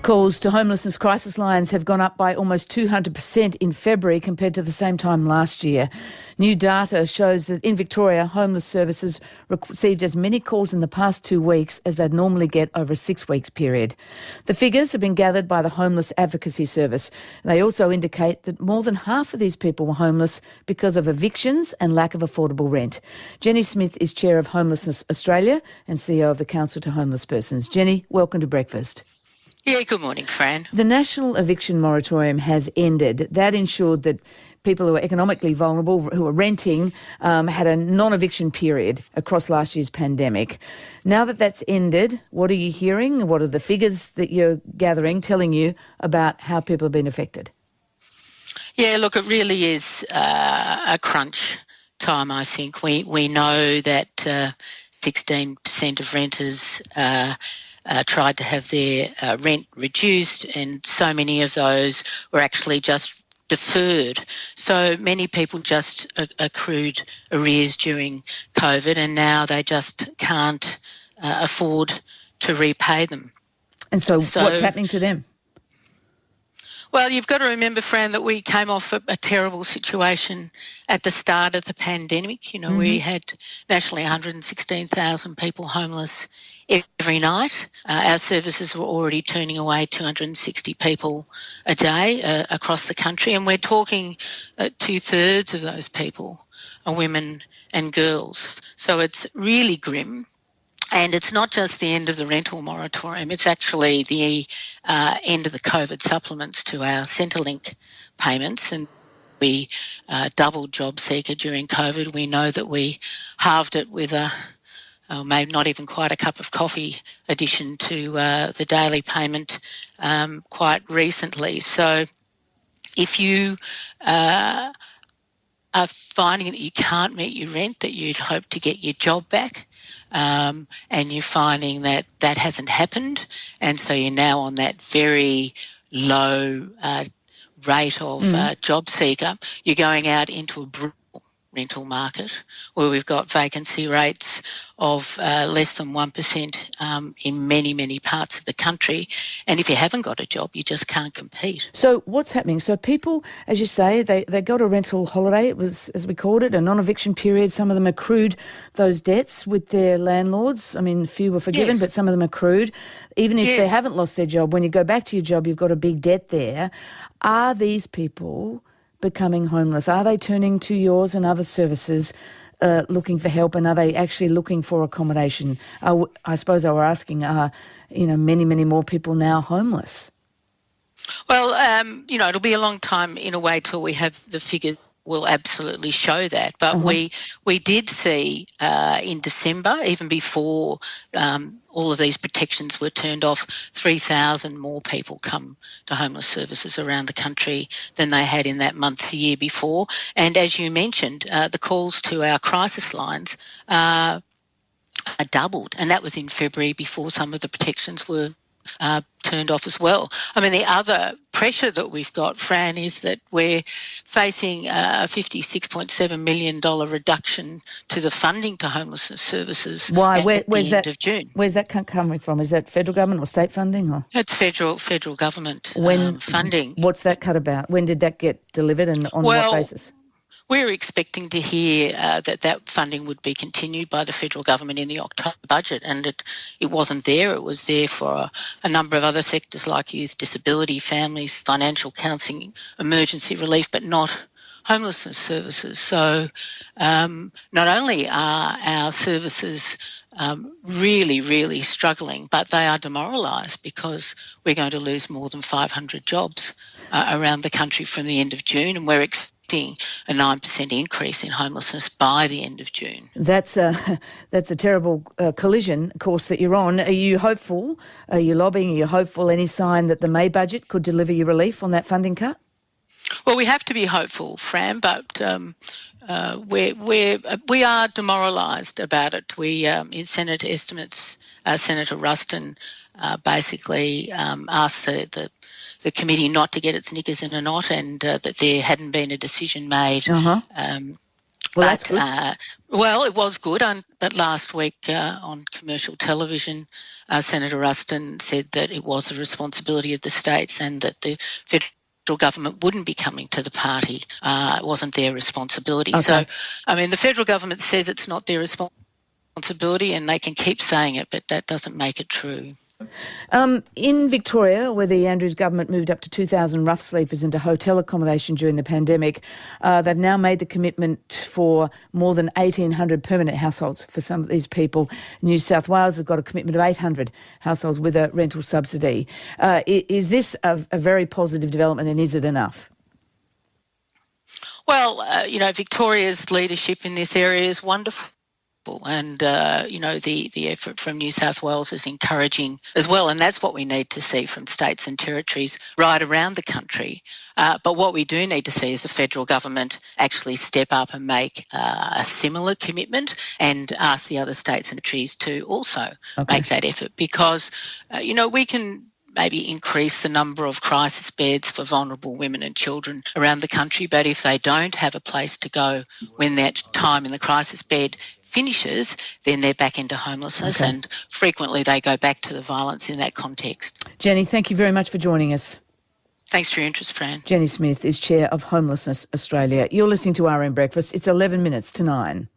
Calls to homelessness crisis lines have gone up by almost 200% in February compared to the same time last year. New data shows that in Victoria, homeless services received as many calls in the past 2 weeks as they'd normally get over a 6 weeks period. The figures have been gathered by the Homeless Advocacy Service. They also indicate that more than half of these people were homeless because of evictions and lack of affordable rent. Jenny Smith is Chair of Homelessness Australia and CEO of the Council to Homeless Persons. Jenny, welcome to breakfast. Yeah, good morning, Fran. The national eviction moratorium has ended. That ensured that people who are economically vulnerable, who are renting, had a non-eviction period across last year's pandemic. Now that that's ended, what are you hearing? What are the figures that you're gathering telling you about how people have been affected? Yeah, look, it really is a crunch time, I think. We know that 16% of renters tried to have their rent reduced, and so many of those were actually just deferred. So many people just accrued arrears during COVID, and now they just can't afford to repay them. And so what's happening to them? Well, you've got to remember, Fran, that we came off a terrible situation at the start of the pandemic. You know, we had nationally 116,000 people homeless every night. Our services were already turning away 260 people a day across the country, and we're talking 2/3 of those people are women and girls. So it's really grim. And it's not just the end of the rental moratorium, it's actually the end of the COVID supplements to our Centrelink payments. And we doubled JobSeeker during COVID. We know that we halved it with maybe not even quite a cup of coffee addition to the daily payment quite recently. So if you are finding that you can't meet your rent, that you'd hope to get your job back, and you're finding that that hasn't happened, and so you're now on that very low rate of job seeker, you're going out into a brutal rental market where we've got vacancy rates of less than 1% in many, many parts of the country. And if you haven't got a job, you just can't compete. So what's happening? So people, as you say, they got a rental holiday, it was, as we called it, a non-eviction period. Some of them accrued those debts with their landlords. I mean, a few were forgiven, but some of them accrued. Even if they haven't lost their job, when you go back to your job, you've got a big debt there. Are these people becoming homeless? Are they turning to yours and other services looking for help, and are they actually looking for accommodation? I suppose I were asking, many, many more people now homeless? Well, it'll be a long time in a way till we have the figures will absolutely show that. But we did see in December, even before all of these protections were turned off, 3,000 more people come to homeless services around the country than they had in that month the year before. And as you mentioned, the calls to our crisis lines are doubled, and that was in February before some of the protections were turned off as well. I mean, the other pressure that we've got, Fran, is that we're facing a $56.7 million reduction to the funding to homelessness services at the end of June. Where's that coming from? Is that federal government or state funding? Or? It's federal government funding. What's that cut about? When did that get delivered and on what basis? We're expecting to hear that funding would be continued by the federal government in the October budget, and it wasn't there. It was there for a number of other sectors like youth, disability, families, financial counselling, emergency relief, but not homelessness services. So not only are our services really, really struggling, but they are demoralised because we're going to lose more than 500 jobs around the country from the end of June, and we're expecting a 9% increase in homelessness by the end of June. That's a terrible collision course that you're on. Are you hopeful? Are you lobbying? Are you hopeful? Any sign that the May budget could deliver you relief on that funding cut? Well, we have to be hopeful, Fran, but we are demoralised about it. We in Senate estimates, Senator Ruston basically asked the committee not to get its knickers in a knot, and that there hadn't been a decision made Well, that's good. Well, it was good, but last week on commercial television, Senator Ruston said that it was the responsibility of the states and that the federal government wouldn't be coming to the party. It wasn't their responsibility. Okay. So, I mean, the federal government says it's not their responsibility and they can keep saying it, but that doesn't make it true. In Victoria, where the Andrews government moved up to 2,000 rough sleepers into hotel accommodation during the pandemic, they've now made the commitment for more than 1,800 permanent households for some of these people. New South Wales have got a commitment of 800 households with a rental subsidy. Is this a very positive development, and is it enough? Well, Victoria's leadership in this area is wonderful. And, the effort from New South Wales is encouraging as well. And that's what we need to see from states and territories right around the country. But what we do need to see is the federal government actually step up and make a similar commitment and ask the other states and territories to also make that effort. Because, we can maybe increase the number of crisis beds for vulnerable women and children around the country. But if they don't have a place to go when that time in the crisis bed finishes, then they're back into homelessness and frequently they go back to the violence in that context. Jenny, thank you very much for joining us. Thanks for your interest, Fran. Jenny Smith is Chair of Homelessness Australia. You're listening to RM Breakfast. It's 11 minutes to 9.